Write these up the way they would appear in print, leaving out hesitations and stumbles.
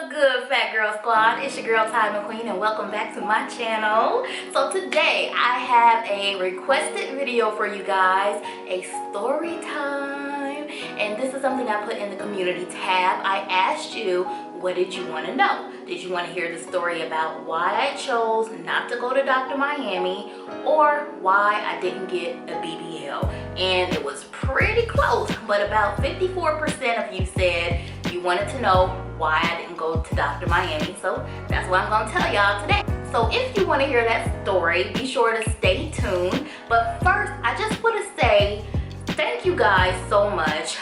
What's good, Fat Girl Squad? It's your girl Ty McQueen and welcome back to my channel. So today I have a requested video for you guys, a story time. And this is something I put in the community tab. I asked you, what did you want to know? Did you want to hear the story about why I chose not to go to Dr. Miami or why I didn't get a BBL? And it was pretty close, but about 54% of you said you wanted to know why I didn't go to Dr. Miami. So that's what I'm going to tell y'all today. So if you want to hear that story, be sure to stay tuned. But first, I just want to say thank you guys so much.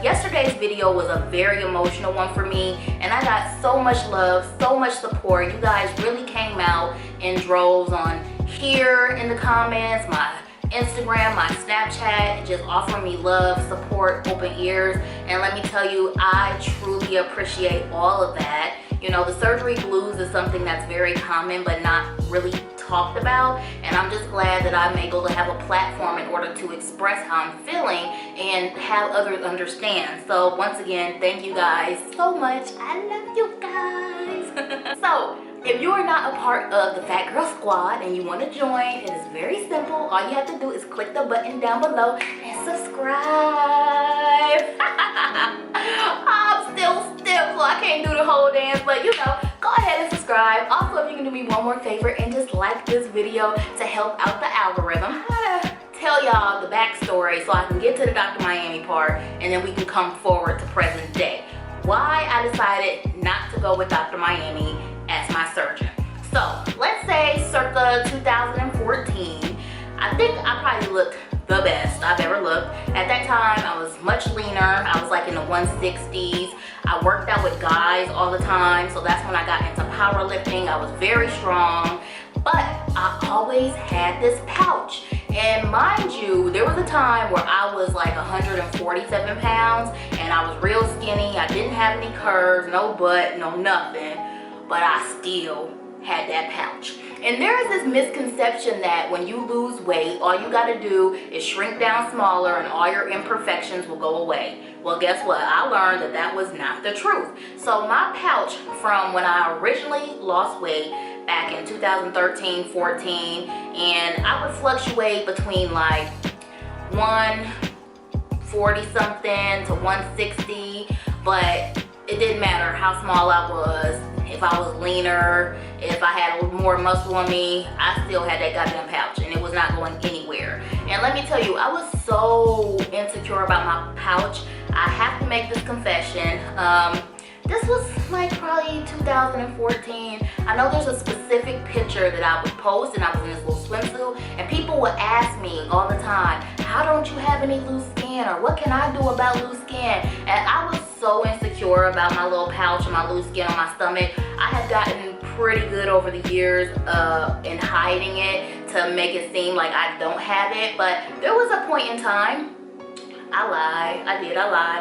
Yesterday's video was a very emotional one for me, and I got so much love, so much support. You guys really came out in droves on here in the comments, my Instagram, my Snapchat, just offering me love, support, open ears. And let me tell you, I truly appreciate all of that. You know, the surgery blues is something that's very common but not really talked about, and I'm just glad that I'm able to have a platform in order to express how I'm feeling and have others understand. So once again, thank you guys so much. I love you guys. So if you are not a part of the Fat Girl Squad and you want to join, it is very simple. All you have to do is click the button down below and subscribe. I'm still stiff, so I can't do the whole dance, but you know, go ahead and subscribe. Also, if you can do me one more favor and just like this video to help out the algorithm. I gotta tell y'all the backstory so I can get to the Dr. Miami part, and then we can come forward to present day. Why I decided not to go with Dr. Miami as my surgeon. So let's say circa 2014, I think I probably looked the best I've ever looked. At that time, I was much leaner. I was like in the 160s. I worked out with guys all the time, so that's when I got into powerlifting. I was very strong, but I always had this pouch. And mind you, there was a time where I was like 147 pounds and I was real skinny. I didn't have any curves, no butt, no nothing, but I still had that pouch. And there is this misconception that when you lose weight, all you got to do is shrink down smaller and all your imperfections will go away. Well, guess what? I learned that that was not the truth. So my pouch from when I originally lost weight back in 2013, 14, and I would fluctuate between like 140 something to 160, but it didn't matter how small I was. If I was leaner, if I had a little more muscle on me, I still had that goddamn pouch and it was not going anywhere. And let me tell you, I was so insecure about my pouch. I have to make this confession. This was like probably 2014. I know there's a specific picture that I would post and I was in this little swimsuit, and people would ask me all the time, how don't you have any loose skin, or what can I do about loose skin? And I was so insecure about my little pouch and my loose skin on my stomach. I have gotten pretty good over the years in hiding it to make it seem like I don't have it, but there was a point in time I lied,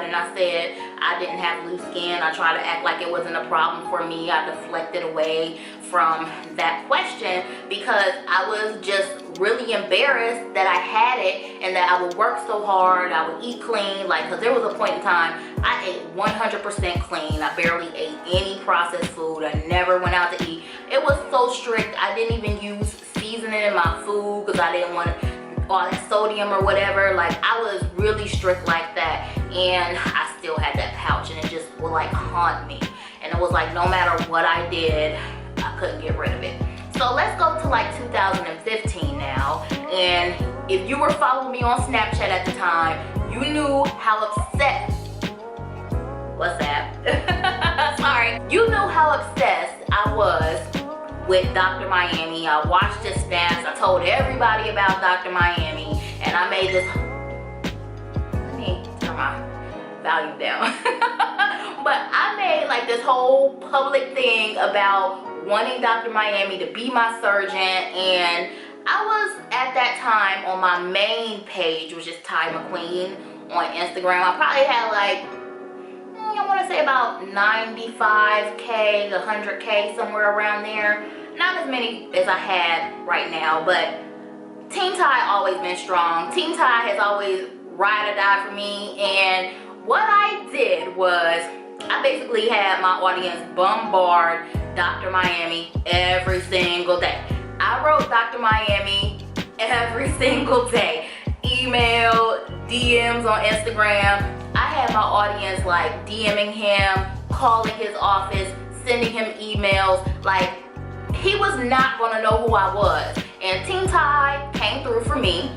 and I said I didn't have loose skin. I tried to act like it wasn't a problem for me. I deflected away from that question because I was just really embarrassed that I had it and that I would work so hard. I would eat clean, like, because there was a point in time I ate 100% clean. I barely ate any processed food. I never went out to eat. It was so strict. I didn't even use seasoning in my food because I didn't want all that sodium or whatever. Like, I was really strict like that, and I still had that pouch, and it just would like haunt me. And it was like no matter what I did, I couldn't get rid of it. So let's go to like 2015 now, and if you were following me on Snapchat at the time, you knew how obsessed, what's that? Sorry. You knew how obsessed I was with Dr. Miami. I watched his snaps. I told everybody about Dr. Miami, and I made this, let me turn my volume down. But I made like this whole public thing about wanting Dr. Miami to be my surgeon, and I was at that time on my main page, which is Ty McQueen on Instagram. I probably had like, I want to say about 95K to 100K, somewhere around there. Not as many as I had right now, but Team Ty always been strong. Team Ty has always ride or die for me, and what I did was I basically had my audience bombard Dr. Miami every single day. I wrote Dr. Miami every single day. Email, DMs on Instagram. I had my audience like DMing him, calling his office, sending him emails. Like, he was not gonna know who I was. And Team Ty came through for me.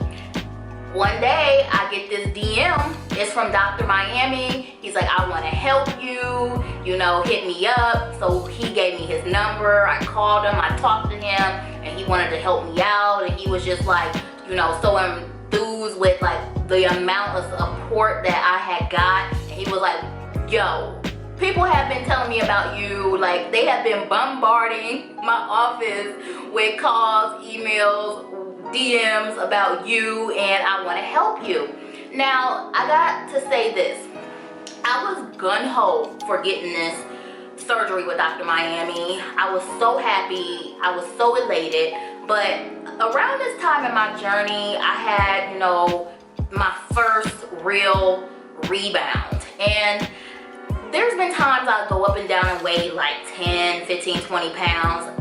One day I get this DM, it's from Dr. Miami. He's like, I wanna help you, you know, hit me up. So he gave me his number, I called him, I talked to him, and he wanted to help me out. And he was just like, you know, so enthused with like the amount of support that I had got. And he was like, yo, people have been telling me about you. Like, they have been bombarding my office with calls, emails, DMs about you, and I want to help you. Now, I got to say this. I was gun-ho for getting this surgery with Dr. Miami. I was so happy. I was so elated. But around this time in my journey, I had, you know, my first real rebound. And there's been times I go up and down in weight like 10, 15, 20 pounds.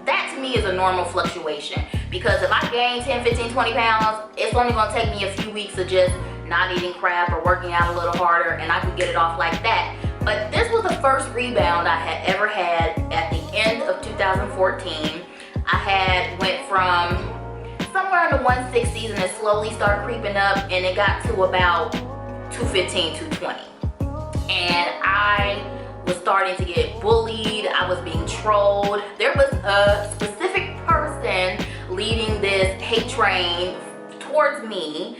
That to me is a normal fluctuation, because if I gain 10, 15, 20 pounds, it's only gonna take me a few weeks of just not eating crap or working out a little harder, and I can get it off like that. But this was the first rebound I had ever had at the end of 2014. I had went from somewhere in the 160s and it slowly started creeping up, and it got to about 215, 220. And I was starting to get bullied. I was being trolled. There was a specific person leading this hate train towards me.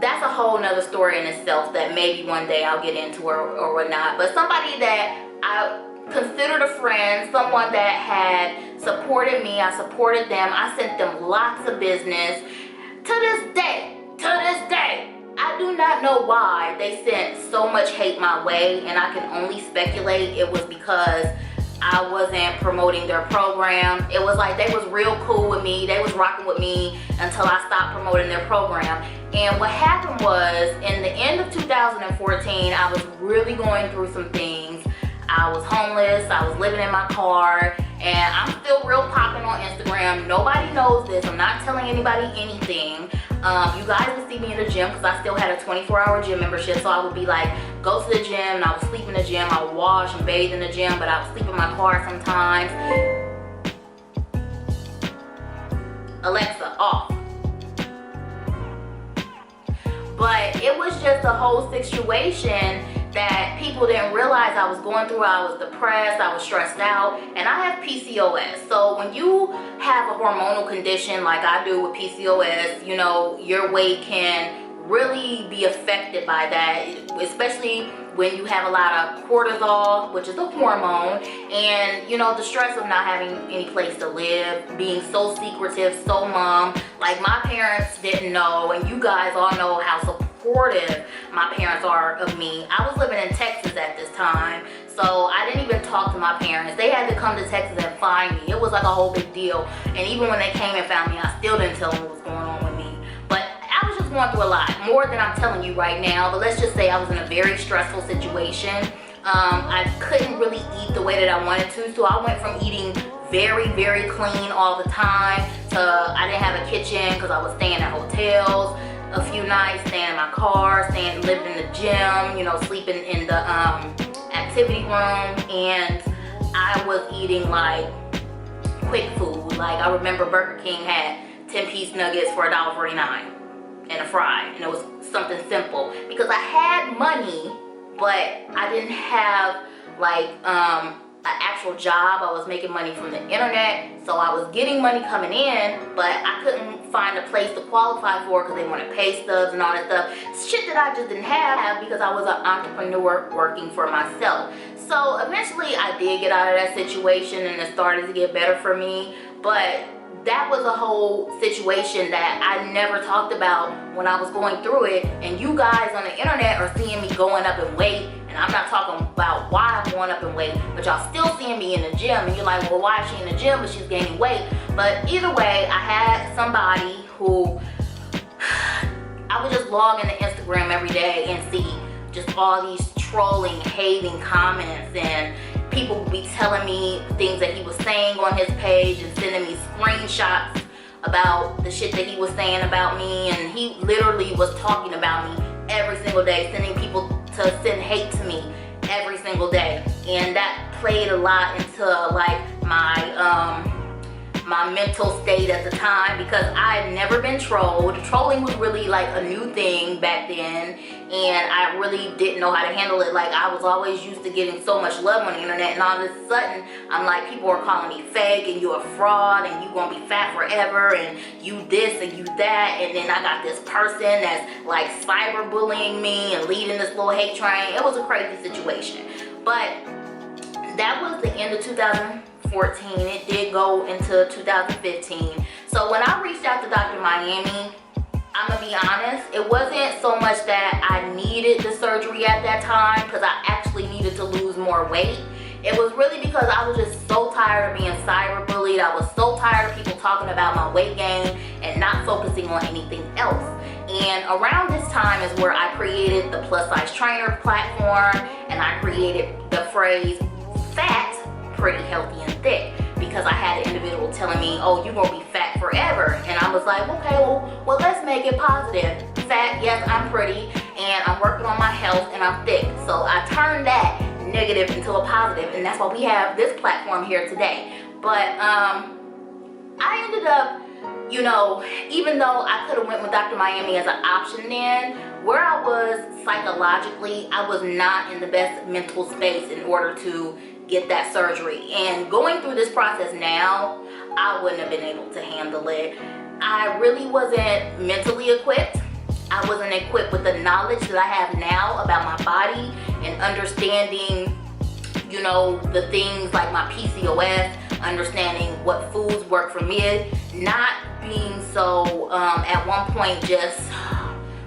That's a whole nother story in itself that maybe one day I'll get into or whatnot. But somebody that I considered a friend, someone that had supported me, I supported them, I sent them lots of business. To this day, I do not know why they sent so much hate my way, and I can only speculate it was because I wasn't promoting their program. It was like they was real cool with me. They was rocking with me until I stopped promoting their program. And what happened was, in the end of 2014, I was really going through some things. I was homeless, I was living in my car, and I'm still real popping on Instagram. Nobody knows this. I'm not telling anybody anything. You guys would see me in the gym because I still had a 24-hour gym membership, so I would be like, go to the gym, and I would sleep in the gym. I would wash and bathe in the gym, but I would sleep in my car sometimes. Alexa, off. But it was just a whole situation that people didn't realize I was going through. I was depressed, I was stressed out, and I have PCOS. So when you have a hormonal condition like I do with PCOS, you know, your weight can really be affected by that, especially when you have a lot of cortisol, which is a hormone, and you know, the stress of not having any place to live, being so secretive, so mum. Like, my parents didn't know, and you guys all know how supportive my parents are of me. I was living in Texas at this time, so I didn't even talk to my parents. They had to come to Texas and find me. It was like a whole big deal, and even when they came and found me, I still didn't tell them what was going on with me. But I was just going through a lot, more than I'm telling you right now. But let's just say I was in a very stressful situation. I couldn't really eat the way that I wanted to, so I went from eating very, very clean all the time to I didn't have a kitchen because I was staying at hotels a few nights, staying in my car, living in the gym, you know, sleeping in the activity room, and I was eating like quick food. Like, I remember Burger King had 10-piece nuggets for $1.49 and a fry, and it was something simple because I had money, but I didn't have like an actual job. I was making money from the internet, so I was getting money coming in, but I couldn't find a place to qualify for because they wanted pay stubs and all that stuff. Shit that I just didn't have because I was an entrepreneur working for myself. So eventually I did get out of that situation, and it started to get better for me, but that was a whole situation that I never talked about when I was going through it. And you guys on the internet are seeing me going up in weight, and I'm not talking about why I'm going up in weight, but y'all still seeing me in the gym, and you're like, well, why is she in the gym but she's gaining weight? But either way, I had somebody who I would just log into Instagram every day and see just all these trolling, hating comments, and people would be telling me things that he was saying on his page and sending me screenshots about the shit that he was saying about me. And he literally was talking about me every single day, sending people to send hate to me every single day. And that played a lot into like my mental state at the time, because I had never been trolled. Trolling was really like a new thing back then, and I really didn't know how to handle it. Like, I was always used to getting so much love on the internet, and all of a sudden I'm like, people are calling me fake, and you're a fraud, and you gonna be fat forever, and you this and you that. And then I got this person that's like cyberbullying me and leading this little hate train. It was a crazy situation. But that was the end of 2014. It did go into 2015. So when I reached out to Dr. Miami, I'm gonna be honest, it wasn't so much that I needed the surgery at that time, because I actually needed to lose more weight. It was really because I was just so tired of being cyberbullied. I was so tired of people talking about my weight gain and not focusing on anything else. And around this time is where I created the plus size trainer platform, and I created the phrase fat, pretty, healthy, and thick, because I had an individual telling me, oh, you're gonna be fat forever. And I was like, okay, well let's make it positive. Fat, yes, I'm pretty, and I'm working on my health, and I'm thick. So I turned that negative into a positive, and that's why we have this platform here today. But I ended up, you know, even though I could have went with Dr. Miami as an option then, where I was psychologically, I was not in the best mental space in order to get that surgery. And going through this process now, I wouldn't have been able to handle it. I really wasn't mentally equipped. I wasn't equipped with the knowledge that I have now about my body and understanding, you know, the things like my PCOS, understanding what foods work for me, not being so at one point just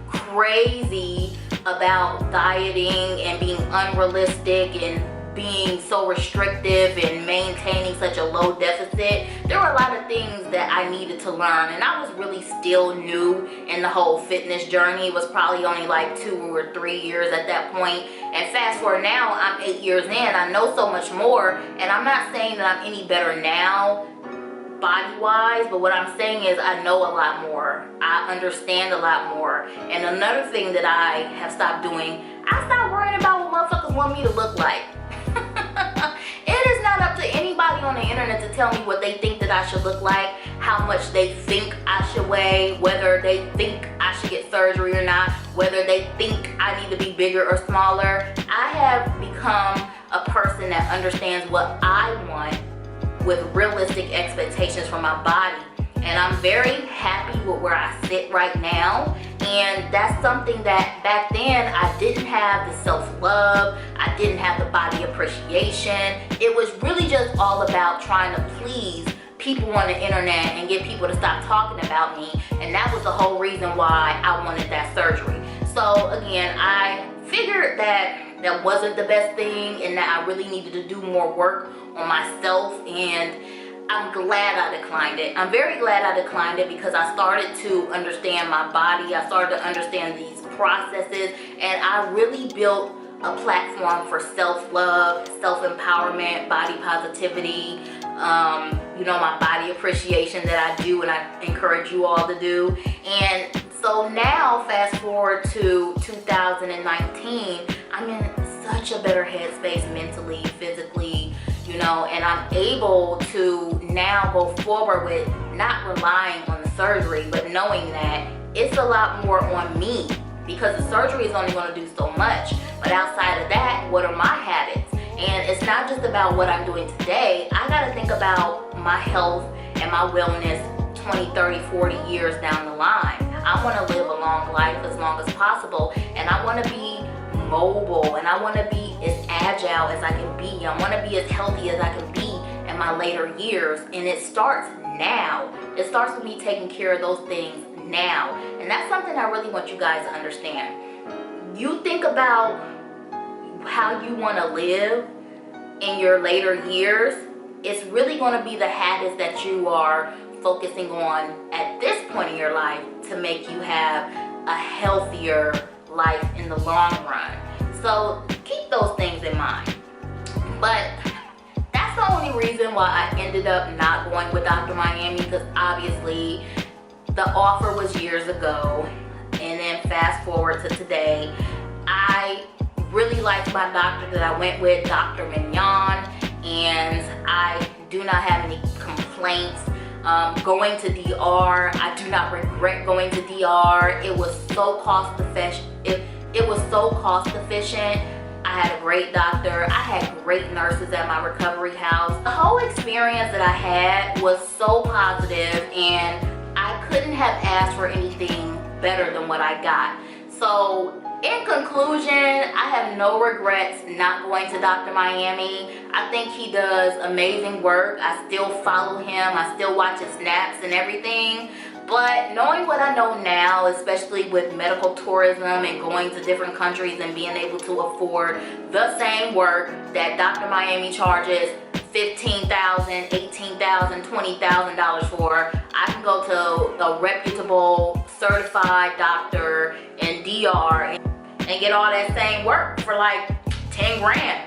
crazy about dieting and being unrealistic and being so restrictive and maintaining such a low deficit. There were a lot of things that I needed to learn, and I was really still new in the whole fitness journey. It was probably only like 2 or 3 years at that point. And fast forward now, I'm 8 years in, I know so much more, and I'm not saying that I'm any better now body-wise, but what I'm saying is I know a lot more. I understand a lot more. And another thing that I have stopped doing, I stopped worrying about what motherfuckers want me to look like. It is not up to anybody on the internet to tell me what they think that I should look like, how much they think I should weigh, whether they think I should get surgery or not, whether they think I need to be bigger or smaller. I have become a person that understands what I want with realistic expectations for my body. And I'm very happy with where I sit right now. And that's something that back then I didn't have the self-love, I didn't have the body appreciation. It was really just all about trying to please people on the internet and get people to stop talking about me. And that was the whole reason why I wanted that surgery. So again, I figured that that wasn't the best thing and that I really needed to do more work on myself, and I'm glad I declined it. I'm very glad I declined it, because I started to understand my body. I started to understand these processes, and I really built a platform for self-love, self-empowerment, body positivity, you know, my body appreciation that I do and I encourage you all to do. And so now, fast forward to 2019, I'm in such a better headspace mentally, physically, you know, and I'm able to now go forward with not relying on the surgery, but knowing that it's a lot more on me, because the surgery is only going to do so much. But outside of that, what are my habits? And it's not just about what I'm doing today. I got to think about my health and my wellness 20, 30, 40 years down the line. I want to live a long life as long as possible, and I want to be mobile, and I want to be as agile as I can be. I want to be as healthy as I can be in my later years, and it starts now. It starts with me taking care of those things now, and that's something I really want you guys to understand. You think about how you want to live in your later years. It's really going to be the habits that you are focusing on at this point in your life to make you have a healthier life in the long run. So keep those things in mind. But that's the only reason why I ended up not going with Dr. Miami, because obviously the offer was years ago, and then fast forward to today. I really liked my doctor that I went with, Dr. Mignon, and I do not have any complaints. Going to DR, I do not regret going to DR. It was so cost efficient. It was so cost efficient. I had a great doctor. I had great nurses at my recovery house. The whole experience that I had was so positive, and I couldn't have asked for anything better than what I got. So in conclusion, I have no regrets not going to Dr. Miami. I think he does amazing work. I still follow him. I still watch his snaps and everything. But knowing what I know now, especially with medical tourism and going to different countries and being able to afford the same work that Dr. Miami charges $15,000, $18,000, $20,000 for, I can go to a reputable, certified doctor in DR and get all that same work for like 10 grand,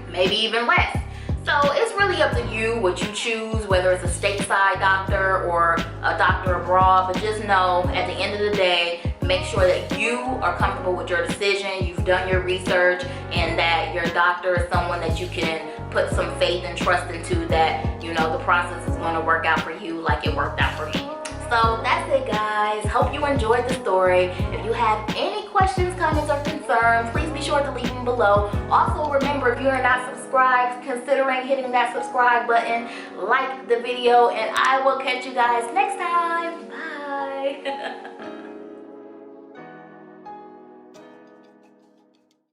maybe even less. So it's really up to you what you choose, whether it's a stateside doctor or a doctor abroad. But just know, at the end of the day, make sure that you are comfortable with your decision, you've done your research, and that your doctor is someone that you can put some faith and trust into, that, you know, the process is going to work out for you like it worked out for me. So that's it, guys. Hope you enjoyed the story. If you have any questions, comments, or concerns, please be sure to leave them below. Also, remember, if you are not subscribed, considering hitting that subscribe button, like the video, and I will catch you guys next time. Bye.